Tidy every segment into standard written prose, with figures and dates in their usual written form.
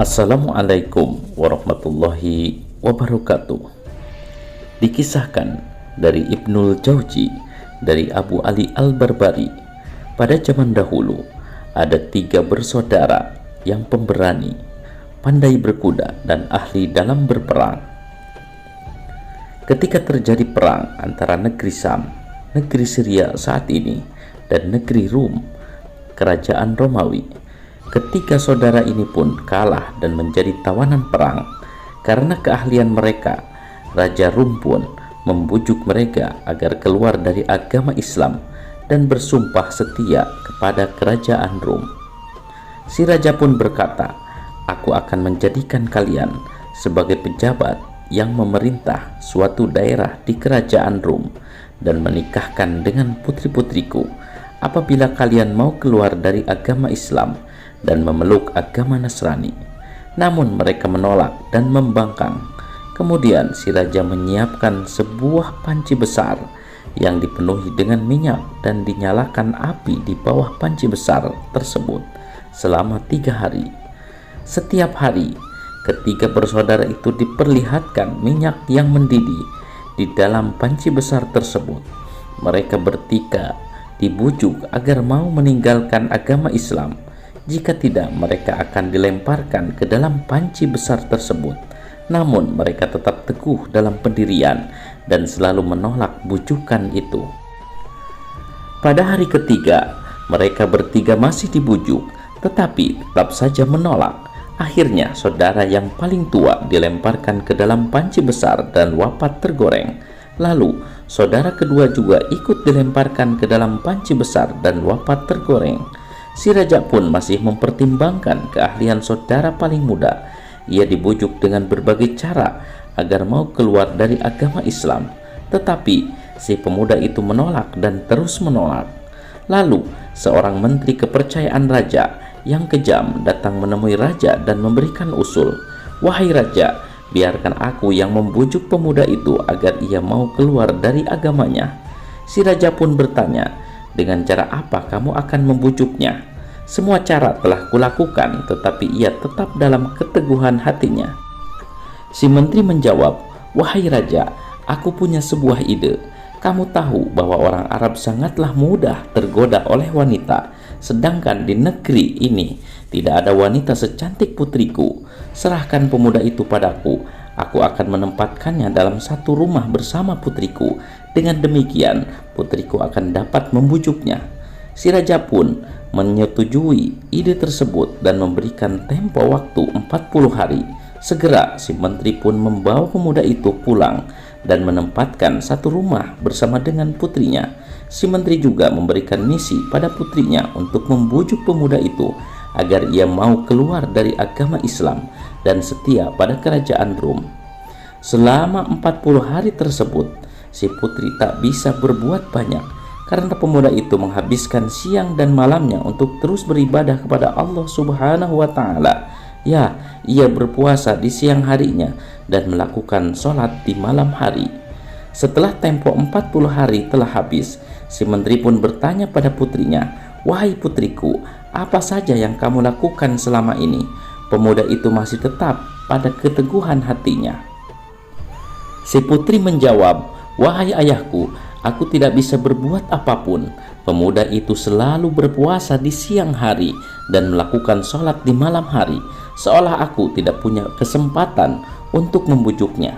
Assalamualaikum warahmatullahi wabarakatuh. Dikisahkan dari Ibnul Jauzi dari Abu Ali Al-Barbari, pada zaman dahulu ada 3 bersaudara yang pemberani, pandai berkuda dan ahli dalam berperang. Ketika terjadi perang antara negeri Sam, negeri Syria saat ini, dan negeri Rum, kerajaan Romawi, ketiga saudara ini pun kalah dan menjadi tawanan perang. Karena keahlian mereka, Raja Rum pun membujuk mereka agar keluar dari agama Islam dan bersumpah setia kepada kerajaan Rum. Si raja pun berkata, "Aku akan menjadikan kalian sebagai pejabat yang memerintah suatu daerah di kerajaan Rum dan menikahkan dengan putri-putriku apabila kalian mau keluar dari agama Islam dan memeluk agama Nasrani." Namun mereka menolak dan membangkang. Kemudian si raja menyiapkan sebuah panci besar yang dipenuhi dengan minyak dan dinyalakan api di bawah panci besar tersebut selama 3 hari. Setiap hari ketiga bersaudara itu diperlihatkan minyak yang mendidih di dalam panci besar tersebut. Mereka bertiga dibujuk agar mau meninggalkan agama Islam. Jika tidak, mereka akan dilemparkan ke dalam panci besar tersebut. Namun mereka tetap teguh dalam pendirian dan selalu menolak bujukan itu. Pada hari ketiga, mereka bertiga masih dibujuk, tetapi tetap saja menolak. Akhirnya saudara yang paling tua dilemparkan ke dalam panci besar dan wafat tergoreng. Lalu saudara kedua juga ikut dilemparkan ke dalam panci besar dan wafat tergoreng. Si raja pun masih mempertimbangkan keahlian saudara paling muda. Ia dibujuk dengan berbagai cara agar mau keluar dari agama Islam, tetapi si pemuda itu menolak dan terus menolak. Lalu seorang menteri kepercayaan raja yang kejam datang menemui raja dan memberikan usul, "Wahai raja, biarkan aku yang membujuk pemuda itu agar ia mau keluar dari agamanya." Si raja pun bertanya, "Dengan cara apa kamu akan membujuknya?" "Semua cara telah kulakukan, tetapi ia tetap dalam keteguhan hatinya." Si menteri menjawab, "Wahai raja, aku punya sebuah ide. Kamu tahu bahwa orang Arab sangatlah mudah tergoda oleh wanita, sedangkan di negeri ini tidak ada wanita secantik putriku. Serahkan pemuda itu padaku, aku akan menempatkannya dalam satu rumah bersama putriku. Dengan demikian, putriku akan dapat membujuknya." Si raja pun menyetujui ide tersebut dan memberikan tempo waktu 40 hari. Segera si menteri pun membawa pemuda itu pulang dan menempatkan satu rumah bersama dengan putrinya. Si menteri juga memberikan misi pada putrinya untuk membujuk pemuda itu agar ia mau keluar dari agama Islam dan setia pada kerajaan Rum. Selama 40 hari tersebut, si putri tak bisa berbuat banyak karena pemuda itu menghabiskan siang dan malamnya untuk terus beribadah kepada Allah Subhanahu wa Ta'ala. Ya, ia berpuasa di siang harinya dan melakukan sholat di malam hari. Setelah tempo 40 hari telah habis, si menteri pun bertanya pada putrinya, "Wahai putriku, apa saja yang kamu lakukan selama ini?" Pemuda itu masih tetap pada keteguhan hatinya. Si putri menjawab, "Wahai ayahku, aku tidak bisa berbuat apapun." Pemuda itu selalu berpuasa di siang hari dan melakukan sholat di malam hari, seolah aku tidak punya kesempatan untuk membujuknya.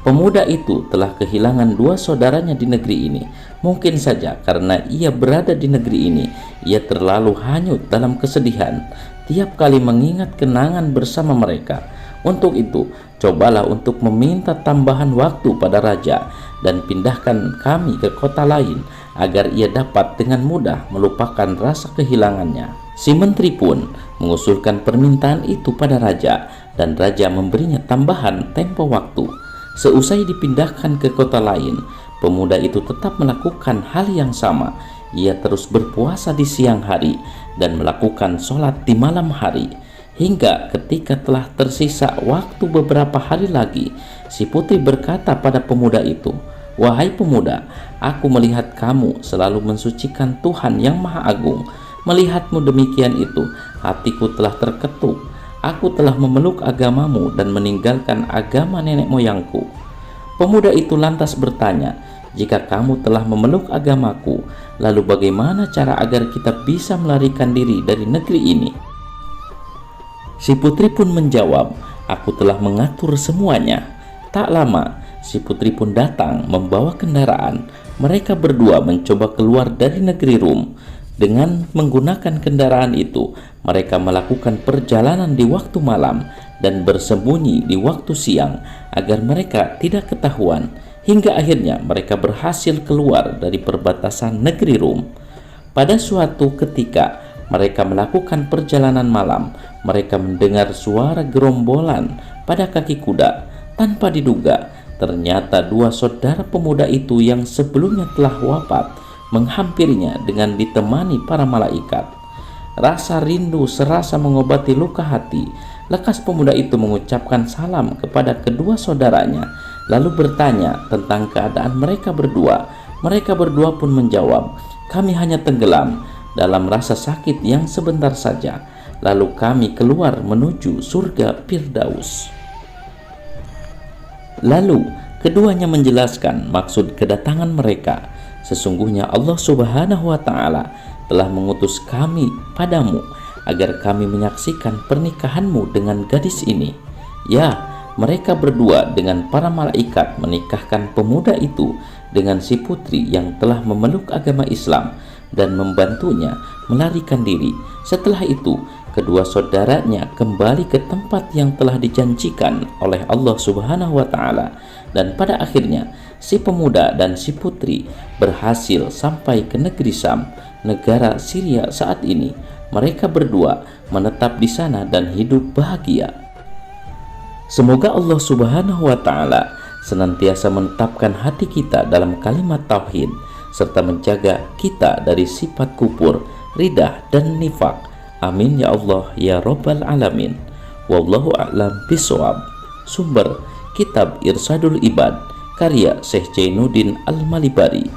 Pemuda itu telah kehilangan 2 saudaranya di negeri ini. Mungkin saja karena ia berada di negeri ini, ia terlalu hanyut dalam kesedihan tiap kali mengingat kenangan bersama mereka. Untuk itu, cobalah untuk meminta tambahan waktu pada raja dan pindahkan kami ke kota lain agar ia dapat dengan mudah melupakan rasa kehilangannya. Si menteri pun mengusulkan permintaan itu pada raja dan raja memberinya tambahan tempo waktu. Seusai dipindahkan ke kota lain, pemuda itu tetap melakukan hal yang sama. Ia terus berpuasa di siang hari dan melakukan sholat di malam hari. Hingga ketika telah tersisa waktu beberapa hari lagi, si putri berkata pada pemuda itu, "Wahai pemuda, aku melihat kamu selalu mensucikan Tuhan yang Maha Agung. Melihatmu demikian itu, hatiku telah terketuk. Aku telah memeluk agamamu dan meninggalkan agama nenek moyangku." Pemuda itu lantas bertanya, "Jika kamu telah memeluk agamaku, lalu bagaimana cara agar kita bisa melarikan diri dari negeri ini?" Si putri pun menjawab, "Aku telah mengatur semuanya." Tak lama, si putri pun datang membawa kendaraan. Mereka berdua mencoba keluar dari negeri Rum. Dengan menggunakan kendaraan itu, mereka melakukan perjalanan di waktu malam dan bersembunyi di waktu siang agar mereka tidak ketahuan, hingga akhirnya mereka berhasil keluar dari perbatasan negeri Rum. Pada suatu ketika mereka melakukan perjalanan malam, mereka mendengar suara gerombolan pada kaki kuda. Tanpa diduga, ternyata dua saudara pemuda itu yang sebelumnya telah wafat menghampirinya dengan ditemani para malaikat. Rasa rindu serasa mengobati luka hati. Lekas pemuda itu mengucapkan salam kepada kedua saudaranya, lalu bertanya tentang keadaan mereka berdua. Mereka berdua pun menjawab, "Kami hanya tenggelam dalam rasa sakit yang sebentar saja, lalu kami keluar menuju surga Firdaus." Lalu keduanya menjelaskan maksud kedatangan mereka. "Sesungguhnya Allah Subhanahu wa Ta'ala telah mengutus kami padamu agar kami menyaksikan pernikahanmu dengan gadis ini." Ya, mereka berdua dengan para malaikat menikahkan pemuda itu dengan si putri yang telah memeluk agama Islam dan membantunya melarikan diri. Setelah itu, kedua saudaranya kembali ke tempat yang telah dijanjikan oleh Allah Subhanahu wa Ta'ala, dan pada akhirnya si pemuda dan si putri berhasil sampai ke negeri Sam, negara Syria saat ini. Mereka berdua menetap di sana dan hidup bahagia. Semoga Allah Subhanahu wa Ta'ala senantiasa menetapkan hati kita dalam kalimat tauhid serta menjaga kita dari sifat kufur, ridah, dan nifak. Amin ya Allah ya Rabbal Alamin. Wallahu a'lam bishawab. Sumber Kitab Irsadul Ibad, karya Syekh Jainuddin Al-Malibari.